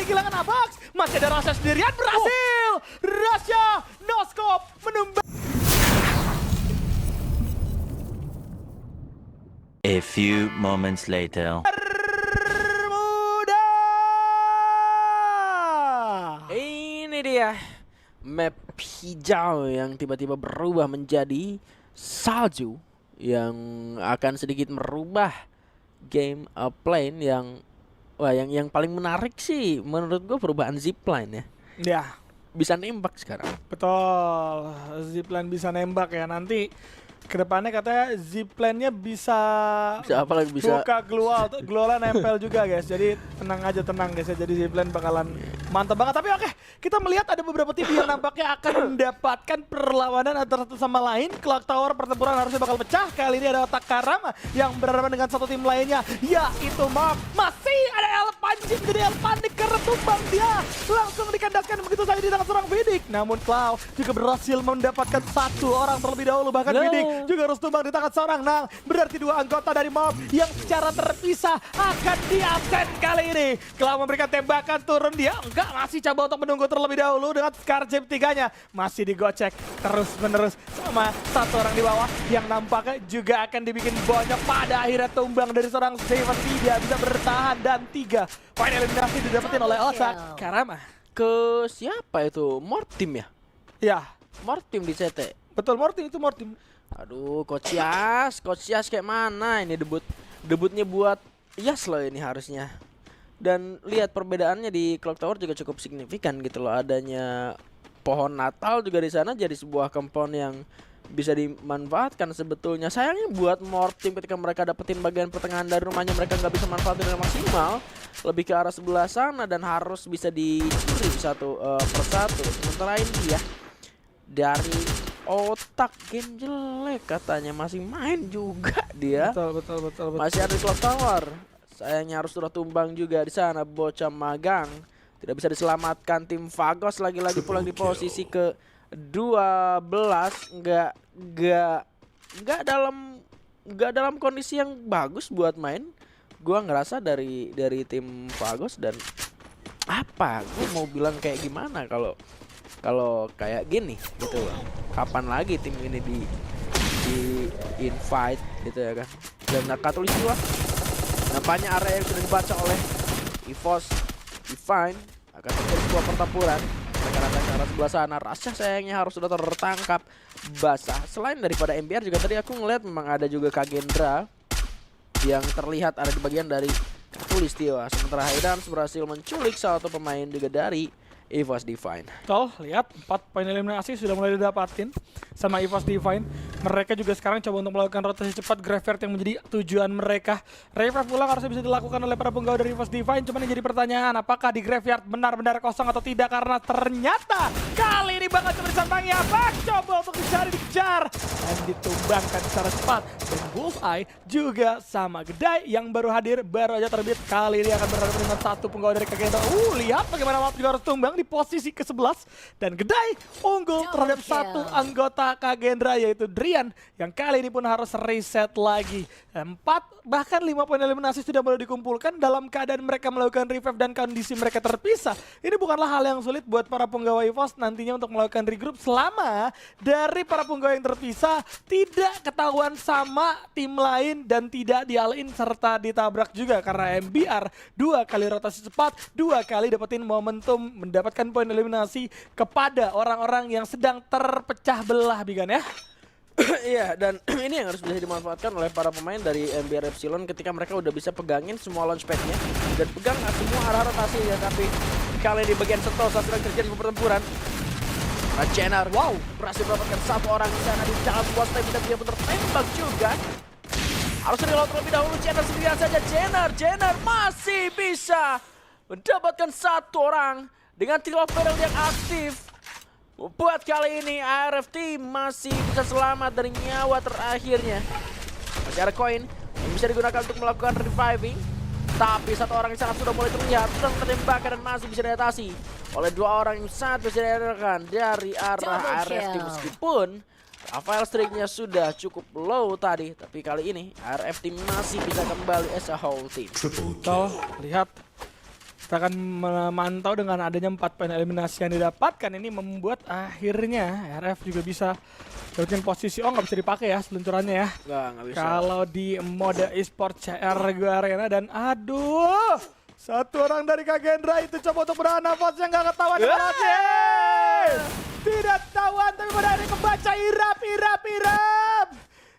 kehilangan Abax. Masih ada Rasha sendirian, berhasil. Rasha, no scope, menumbang. A few moments later. Muda. Ini dia map hijau yang tiba-tiba berubah menjadi salju yang akan sedikit merubah game plane yang yang paling menarik sih menurut gue perubahan zipline ya. Ya, Bisa nembak sekarang. betul. Zipline bisa nembak ya. Nanti kedepannya katanya zipline-nya bisa Bisa apa lagi bisa buka glual nempel juga guys. Jadi tenang aja guys ya. Jadi zipline bakalan mantap banget. Tapi oke, kita melihat ada beberapa tim yang nampaknya akan mendapatkan perlawanan antara satu sama lain. Clock Tower pertempuran harusnya bakal pecah. Kali ini ada Takarama yang berhadapan dengan satu tim lainnya, yaitu Mark. Masih ada El Panji menjadi El Panik karena tumbang dia. Langsung dikandaskan begitu saja di tangan seorang Vidic. Namun Cloud juga berhasil mendapatkan satu orang terlebih dahulu. Bahkan Vidic juga harus tumbang di tangan seorang Nang. Berarti dua anggota dari Mob yang secara terpisah akan diabsen kali ini. Cloud memberikan tembakan turun dia. Enggak, masih coba untuk menunggu terlebih dahulu dengan Scar Jam 3-nya. Masih digocek terus-menerus sama satu orang di bawah yang nampaknya juga akan dibikin bonyok. Pada akhirnya tumbang dari seorang Seven tidak bisa bertahan dan 3 poin eliminasi didapetin oleh Osak Karama. ke siapa itu? Mortim ya? Ya, Mortim di CT. betul Mortim itu Mortim. Aduh, Coach Yas kayak mana ini debutnya buat Yas loh ini harusnya. Dan lihat perbedaannya di Clock Tower juga cukup signifikan gitu loh, adanya pohon Natal juga di sana jadi sebuah compound yang bisa dimanfaatkan sebetulnya. Sayangnya buat Mortim ketika mereka dapetin bagian pertengahan dari rumahnya mereka nggak bisa manfaatin dengan maksimal, lebih ke arah sebelah sana dan harus bisa dicuri satu persatu. Sementara ini dia dari otak game jelek katanya masih main juga dia. Betul. Masih ada di Clock Tower. Sayangnya harus sudah tumbang juga di sana bocah magang. Tidak bisa diselamatkan tim Vagos lagi-lagi pulang di posisi ke 12. Enggak dalam kondisi yang bagus buat main. Gua ngerasa dari tim Vagos dan apa? Gua mau bilang kayak gimana kalau kayak gini gitu loh. Kapan lagi tim ini di invite gitu ya kan. Dan Katulistiwa nampaknya area yang sudah dibaca oleh EVOS Divine akan terjadi sebuah pertempuran. Mereka datang ke arah sebelah sana. Rasha sayangnya harus sudah tertangkap basah. Selain daripada MBR juga tadi aku ngeliat memang ada juga Kagendra yang terlihat ada di bagian dari Katulistiwa. Sementara Haidans berhasil menculik salah satu pemain juga dari EVOS Divine. Betul, lihat 4 poin eliminasi sudah mulai didapatin sama EVOS Divine. Mereka juga sekarang coba untuk melakukan rotasi cepat Graveyard yang menjadi tujuan mereka. Revive pulang harusnya bisa dilakukan oleh para penggawa dari EVOS Divine. Cuman yang jadi pertanyaan, apakah di Graveyard benar-benar kosong atau tidak? Karena ternyata kali ini bakal cuma disambangi Abax. Coba untuk dicari, dikejar dan ditumbangkan secara cepat. Dan Bullseye juga sama Gedai yang baru hadir, baru aja terbit. Kali ini akan berhadapan dengan satu penggawa dari Kagendra. Lihat bagaimana Map juga harus tumbang di posisi ke-11 dan Gedai unggul terhadap satu anggota Kagendra yaitu Drian yang kali ini pun harus reset lagi. 4 bahkan 5 poin eliminasi sudah mulai dikumpulkan dalam keadaan mereka melakukan revive dan kondisi mereka terpisah. Ini bukanlah hal yang sulit buat para penggawa EVOS nantinya untuk melakukan regroup selama dari para penggawa yang terpisah tidak ketahuan sama tim lain dan tidak di-all-in serta ditabrak juga karena MBR 2 kali rotasi cepat, 2 kali dapetin momentum mendapatkan poin eliminasi kepada orang-orang yang sedang terpecah belah Bigan ya. Iya, dan ini yang harus bisa dimanfaatkan oleh para pemain dari MBR Epsilon ketika mereka udah bisa pegangin semua launchpad-nya dan pegang semua arah rotasi ya. Tapi kali di bagian Sentosa sedang terjadi pertempuran. Jenner, wow, berhasil mendapatkan satu orang di sana di dalam kuas time dan dia pun tertembak juga. Harus reload terlebih dahulu, Jenner sendirian saja. Jenner masih bisa mendapatkan satu orang dengan Tilt of Battle yang aktif. Buat kali ini ARFT masih bisa selamat dari nyawa terakhirnya. Masih ada koin yang bisa digunakan untuk melakukan reviving. Tapi satu orang yang sangat sudah mulai terlihat sedang tertembakkan dan masih bisa diatasi oleh 2 orang yang sangat bisa diandalkan dari arah ARFT. Meskipun Rafael streaknya sudah cukup low tadi, tapi kali ini ARFT masih bisa kembali as a whole team. Tuh, lihat Kita akan memantau dengan adanya 4 poin eliminasi yang didapatkan. Ini membuat akhirnya RF juga bisa dapetin posisi. Oh, nggak bisa dipakai ya seluncurannya ya. Nggak bisa. Kalau di mode e-sport CR Arena dan aduh, satu orang dari Kagendra itu coba untuk menahan nafasnya, nggak ketahuan. Tidak ketahuan, tapi pada akhirnya kebaca. Irap.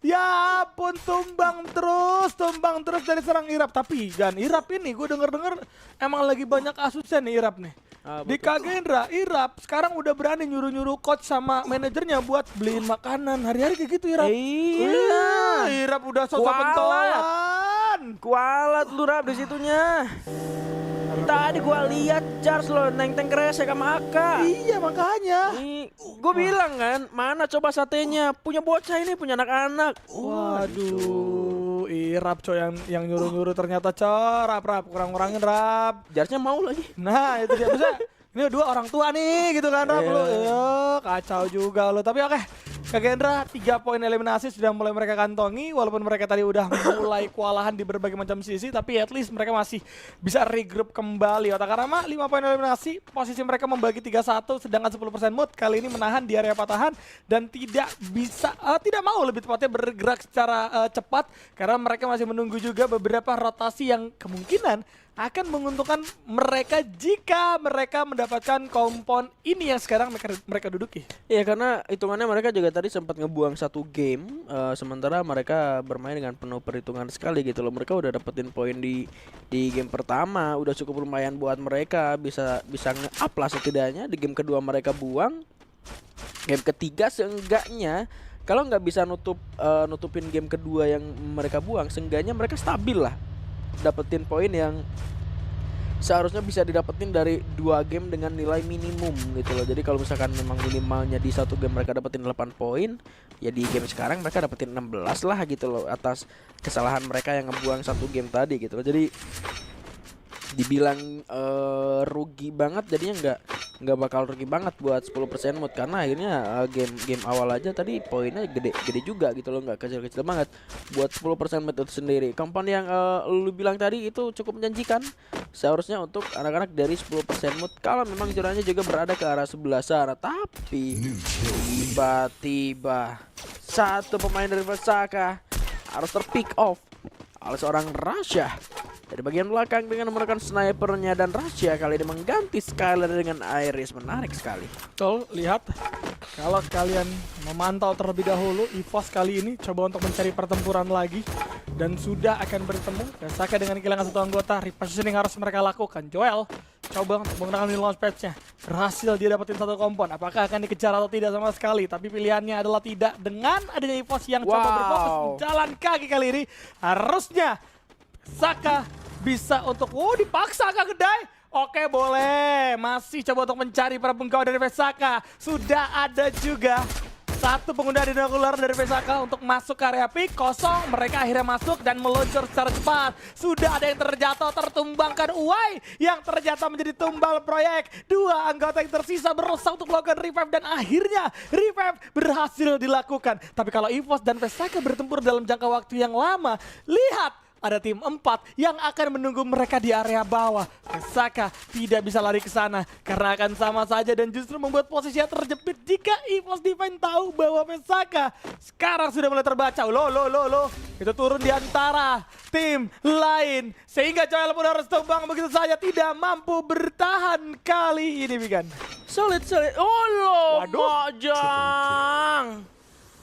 Ya ampun, tumbang terus dari serang Irap. Tapi dan Irap ini gue denger emang lagi banyak kasusnya nih Irap nih. Di Kagendra, Irap sekarang udah berani nyuruh-nyuruh coach sama manajernya buat beliin makanan. Hari-hari kayak gitu Irap. Iya. Irap udah sosok Kualat. pentolan. Kualat lu Rap di situnya. Tadi gua lihat Charles lo neng-teng kresek sama Aka. Iya makanya. Gue bilang kan, mana coba satenya? Punya bocah ini, punya anak-anak. Waduh, Irap coy yang nyuruh-nyuruh ternyata Rap kurang-kurangin Rap. Jarnya mau lagi. Nah itu dia, bisa ini dua orang tua nih gitu kan Rap lu. Kacau juga lu. Tapi oke, Kagendra 3 poin eliminasi sudah mulai mereka kantongi. Walaupun mereka tadi udah mulai kewalahan di berbagai macam sisi, tapi at least mereka masih bisa regroup kembali. Otakarama 5 poin eliminasi, posisi mereka membagi 3-1, sedangkan 10% mood kali ini menahan di area patahan dan tidak mau lebih tepatnya bergerak secara cepat karena mereka masih menunggu juga beberapa rotasi yang kemungkinan akan menguntungkan mereka jika mereka mendapatkan kompon ini yang sekarang mereka duduki. Iya, karena hitungannya mereka juga tadi sempat ngebuang 1 game, sementara mereka bermain dengan penuh perhitungan sekali gitu loh. Mereka udah dapetin poin di game pertama, udah cukup lumayan buat mereka bisa nge-up lah setidaknya. Di game kedua mereka buang, game ketiga seenggaknya kalau nggak bisa nutupin game kedua yang mereka buang, seenggaknya mereka stabil lah, dapetin poin yang seharusnya bisa didapetin dari 2 game dengan nilai minimum gitu loh. Jadi kalau misalkan memang minimalnya di 1 game mereka dapetin 8 poin, ya di game sekarang mereka dapetin 16 lah gitu loh atas kesalahan mereka yang ngebuang 1 game tadi gitu loh. Jadi dibilang rugi banget, jadinya nggak bakal rugi banget buat 10% mood karena akhirnya game awal aja tadi poinnya gede juga gitu loh, nggak kecil-kecil banget buat 10% mood itu sendiri. Kompon yang lu bilang tadi itu cukup menjanjikan seharusnya untuk anak-anak dari 10% mood kalau memang juranya juga berada ke arah sebelah sana. Tapi tiba-tiba satu pemain dari Vesaka harus terpick off oleh seorang Rasha dari bagian belakang dengan menggunakan snipernya, dan Rasha kali ini mengganti Skylar dengan Iris. Menarik sekali. Betul, lihat kalau kalian memantau terlebih dahulu, EVOS kali ini coba untuk mencari pertempuran lagi dan sudah akan bertemu Vesaka dengan kehilangan 1 anggota. Repositioning harus mereka lakukan. Joel coba untuk menggunakan mini launch pad-nya, berhasil dia dapetin 1 kompon. Apakah akan dikejar atau tidak sama sekali? Tapi pilihannya adalah tidak. Dengan adanya EVOS yang coba berfokus jalan kaki kali ini, harusnya Saka bisa untuk dipaksa Kak Gedai. Oke, boleh. Masih coba untuk mencari para penggawa dari Vesaka. Sudah ada juga 1 pengguna dinokular dari Vesaka untuk masuk ke area pick kosong. Mereka akhirnya masuk dan meluncur secara cepat. Sudah ada yang terjatuh, tertumbangkan Uwai yang terjatuh menjadi tumbal proyek. 2 anggota yang tersisa berusaha untuk melakukan revive dan akhirnya revive berhasil dilakukan. Tapi kalau EVOS dan Vesaka bertempur dalam jangka waktu yang lama, lihat ada tim 4 yang akan menunggu mereka di area bawah. Vesaka tidak bisa lari ke sana karena akan sama saja dan justru membuat posisinya terjepit jika EVOS Divine tahu bahwa Vesaka sekarang sudah mulai terbaca. Loh. Itu turun di antara tim lain sehingga Joel pun harus tumbang begitu saja, tidak mampu bertahan kali ini Bigan. Solid. Oh, waduh. Mojang.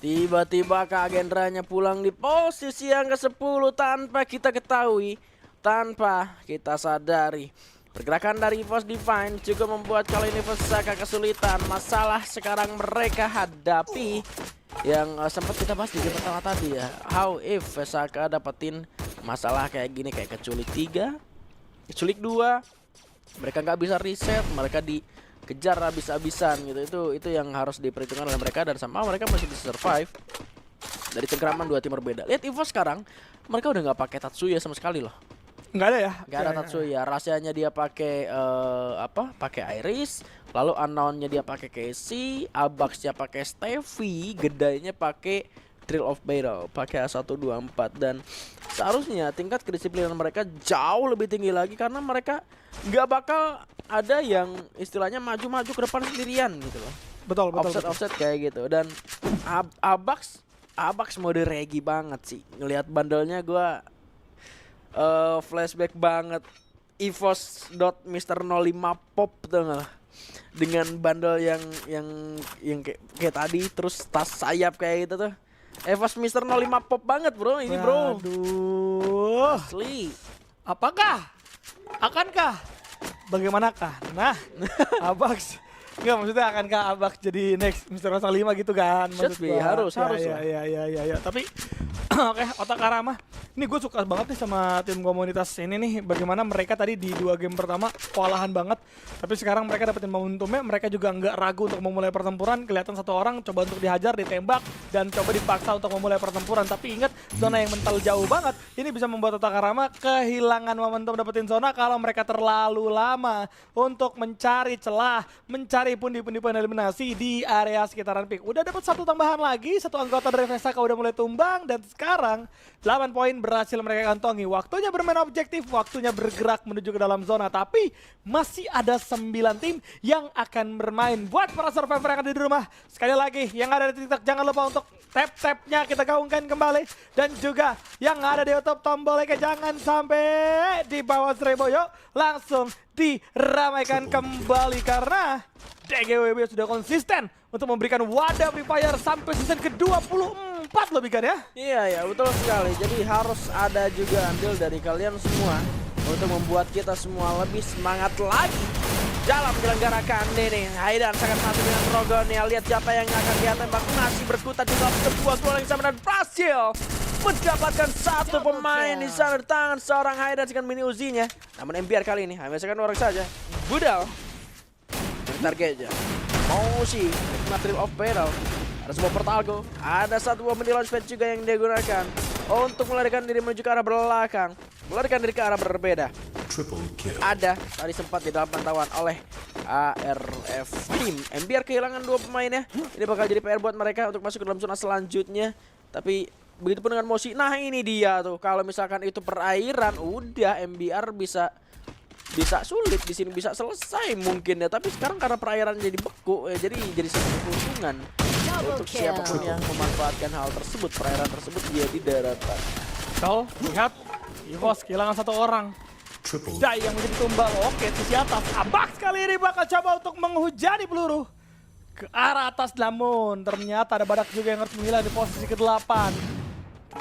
Tiba-tiba Kagendranya pulang di posisi yang ke-10 tanpa kita ketahui, tanpa kita sadari. Pergerakan dari EVOS Divine juga membuat kali ini Vesaka kesulitan. Masalah sekarang mereka hadapi yang sempat kita bahas di game pertama tadi ya. How if Vesaka dapetin masalah kayak gini, kayak keculik 3, keculik 2, mereka nggak bisa reset, mereka dikejar habis-habisan gitu. Itu yang harus diperhitungkan oleh mereka, dan sama mereka masih bisa survive dari cengkraman 2 tim berbeda. Lihat EVOS sekarang, mereka udah nggak pakai Tatsuya sama sekali loh. Nggak ada ya? Nggak ada Tatsuya. Rahasianya dia pakai pakai Iris, lalu unknown-nya dia pakai Casey, Abax-nya pakai Steffi, Gedainya pakai Thrill of Battle, pakai A124, dan seharusnya tingkat kedisiplinan mereka jauh lebih tinggi lagi karena mereka nggak bakal ada yang istilahnya maju-maju ke depan sendirian gitu loh. Betul. Offset kayak gitu. Dan Abax mode regi banget sih. Ngelihat bandelnya gua flashback banget. EVOS.Mr. 05 pop tuh nggak? Dengan bandel yang kayak tadi, terus tas sayap kayak gitu tuh. EVOS Mr. 05 pop banget bro, ini bro. Aduh. Asli. Apakah? Akankah? Bagaimanakah? Nah, Abax. Enggak, maksudnya akankah Abax jadi next Mr. 05 gitu kan? Should be, harus lah. Ya. Tapi oke, otak Arama. Ini gue suka banget nih sama tim komunitas ini nih. Bagaimana mereka tadi di 2 game pertama kewalahan banget. Tapi sekarang mereka dapetin momentumnya. Mereka juga nggak ragu untuk memulai pertempuran. Kelihatan satu orang coba untuk dihajar, ditembak, dan coba dipaksa untuk memulai pertempuran. Tapi ingat, zona yang mental jauh banget. Ini bisa membuat otak Arama kehilangan momentum dapetin zona kalau mereka terlalu lama untuk mencari celah, mencari pundi-pundi poin eliminasi di area sekitaran pick. Udah dapat 1 tambahan lagi, 1 anggota dari Vesta udah mulai tumbang, dan sekarang 8 poin berhasil mereka kantongi. Waktunya bermain objektif, waktunya bergerak menuju ke dalam zona. Tapi masih ada 9 tim yang akan bermain. Buat para survivor yang ada di rumah, sekali lagi yang ada di TikTok jangan lupa untuk tap-tapnya kita gaungkan kembali. Dan juga yang ada di YouTube tombolnya jangan sampai di bawah 1000. Yuk langsung diramaikan kembali karena DGWB sudah konsisten untuk memberikan wadah Free Fire sampai season ke-24 lebih kan ya? Iya betul sekali. Jadi harus ada juga andil dari kalian semua untuk membuat kita semua lebih semangat lagi dalam menyelenggarakan ini. Haidan sangat masuk dengan Rogonnya. Lihat siapa yang akan dia tembak, masih berkutat di dalam sebuah gol yang sama dan berhasil mendapatkan 1 pemain di sana di tangan seorang Haidan dengan mini Uzinya. Namun MBR kali ini hanya sekan orang saja. Budal targetnya Moshi Material of Battle. Ada sebuah Portalgo, ada 1 mini launchpad juga yang dia gunakan untuk melarikan diri menuju ke arah belakang, melarikan diri ke arah berbeda. Ada tadi sempat di dalam pantauan oleh ARF Team. MBR kehilangan 2 pemainnya. Ini bakal jadi PR buat mereka untuk masuk ke dalam zona selanjutnya. Tapi begitu pun dengan Moshi. Nah ini dia tuh, kalau misalkan itu perairan, udah MBR bisa sulit di sini, bisa selesai mungkin ya. Tapi sekarang karena perairan jadi beku ya, jadi satu keuntungan untuk siapapun yang memanfaatkan hal tersebut. Perairan tersebut dia di daratan. Kau lihat EVOS kehilangan 1 orang. Dai yang menjadi tumbal. Oke, sisi atas Abax kali ini bakal coba untuk menghujani peluru ke arah atas, namun ternyata ada Badak juga yang harus menghilangkan di posisi ke-8.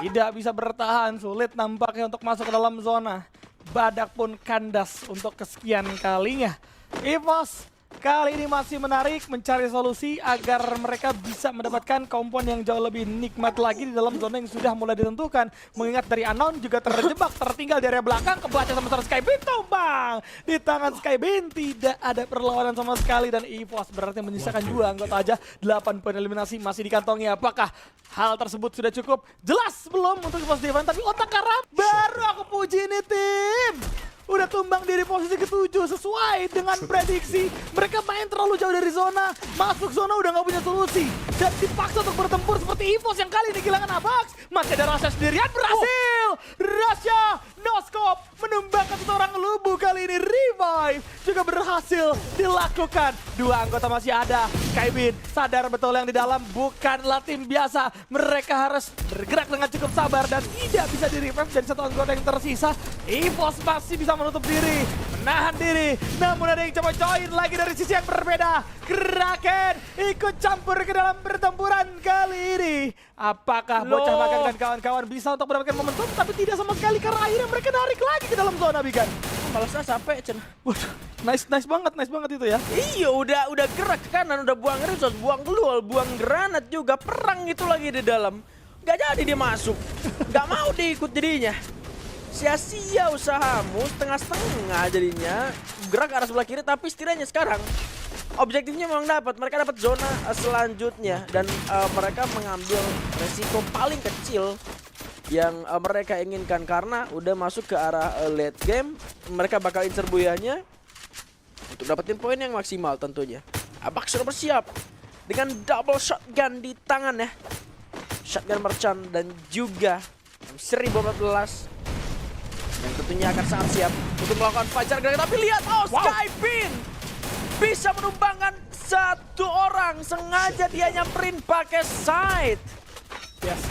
Tidak bisa bertahan, sulit nampaknya untuk masuk ke dalam zona. Badak pun kandas untuk kesekian kalinya. EVOS kali ini masih menarik, mencari solusi agar mereka bisa mendapatkan kompon yang jauh lebih nikmat lagi di dalam zona yang sudah mulai ditentukan. Mengingat dari Unknown juga terjebak, tertinggal di area belakang, kebaca sama Skybin, tumbang di tangan Skybin. Tidak ada perlawanan sama sekali dan EVOS berarti menyisakan 2 anggota aja. 8 poin eliminasi masih dikantongi. Apakah hal tersebut sudah cukup? Jelas belum untuk EVOS Divine, tapi otak Arama baru aku puji ini tim. Udah tumbang diri posisi ke-7 sesuai dengan prediksi. Mereka main terlalu jauh dari zona, masuk zona udah nggak punya solusi dan dipaksa untuk bertempur seperti EVOS yang kali ini kehilangan Abax. Masih ada Rasha sendirian, berhasil. Rasha no-scope menumbangkan 1 orang lubu. Kali ini revive juga berhasil dilakukan. 2 anggota masih ada. Skybin sadar betul yang di dalam bukanlah tim biasa. Mereka harus bergerak dengan cukup sabar dan tidak bisa di-revive dari 1 anggota yang tersisa. EVOS masih bisa menutup diri, menahan diri, namun ada yang coba join lagi dari sisi yang berbeda. Kraken ikut campur ke dalam pertempuran kali ini. Apakah bocah magang dan kawan-kawan bisa untuk mendapatkan momentum, tapi tidak sama sekali karena akhirnya mereka narik lagi ke dalam zona, Bigan. Malasnya sampai Cen. Waduh, nice banget itu ya. Iya, udah gerak ke kanan, udah buang resource, buang keluar, buang granat juga, perang itu lagi di dalam. Gak jadi dia masuk, gak mau diikut jadinya. Sia-sia usahamu, setengah-setengah jadinya. Gerak ke arah sebelah kiri, tapi setidaknya sekarang objektifnya memang dapat. Mereka dapat zona selanjutnya dan mereka mengambil resiko paling kecil yang mereka inginkan karena udah masuk ke arah late game. Mereka bakal incer buyanya untuk dapetin poin yang maksimal tentunya. Abax sudah bersiap dengan double shotgun di tangannya. Shotgun merchant dan juga 1014 yang tentunya akan sangat siap untuk melakukan fajar gerak. Tapi lihat, Skypin bisa menumbangkan satu orang, sengaja dia nyamperin pakai side.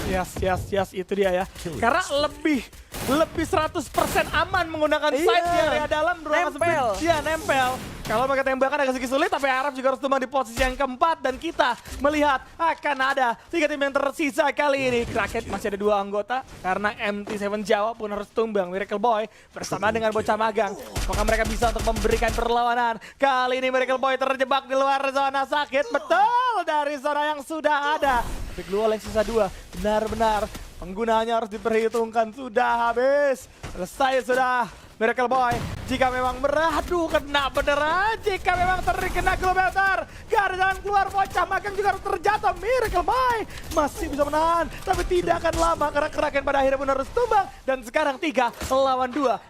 Yes, itu dia ya. Karena lebih 100% aman menggunakan side di area dalam, bro. Nempel. Iya, nempel. Kalau mereka tembakan agak sedikit sulit, tapi Arab juga harus tumbang di posisi yang keempat. Dan kita melihat akan ada 3 tim yang tersisa kali ini. Kraken masih ada 2 anggota, karena MT7 Jawa pun harus tumbang. Miracle Boy bersama dengan Bocah Magang. Apakah mereka bisa untuk memberikan perlawanan? Kali ini Miracle Boy terjebak di luar zona sakit. Betul dari zona yang sudah ada. Tapi keluar yang sisa 2. Benar-benar penggunanya harus diperhitungkan. Sudah habis. Selesai sudah. Miracle Boy, jika memang beradu kena beneran, jika memang terkena kilometer, gak ada jalan keluar. Bocah Magang juga harus terjatuh. Miracle Boy masih bisa menahan, tapi tidak akan lama karena Kraken pada akhirnya pun harus tumbang. Dan sekarang 3 lawan 2,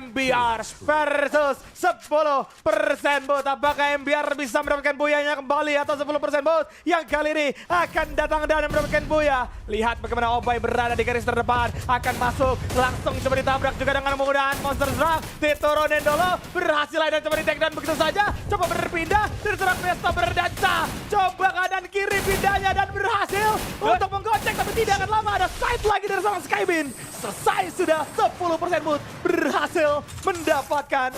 MBR versus 10% bot. Apakah MBR bisa mendapatkan buyanya kembali atau 10% bot yang kali ini akan datang dan mendapatkan buya? Lihat bagaimana Obay berada di garis terdepan, akan masuk langsung coba ditabrak juga dengan menggunakan monster drag. Diturunin dulu, berhasil dan coba di take down begitu saja. Coba berpindah dari serang Pesta berdansa. Coba kanan kiri pindahnya dan berhasil untuk menggocek, tapi tidak akan lama. Ada side lagi dari seorang Skybin. Selesai sudah 10% mood, berhasil mendapatkan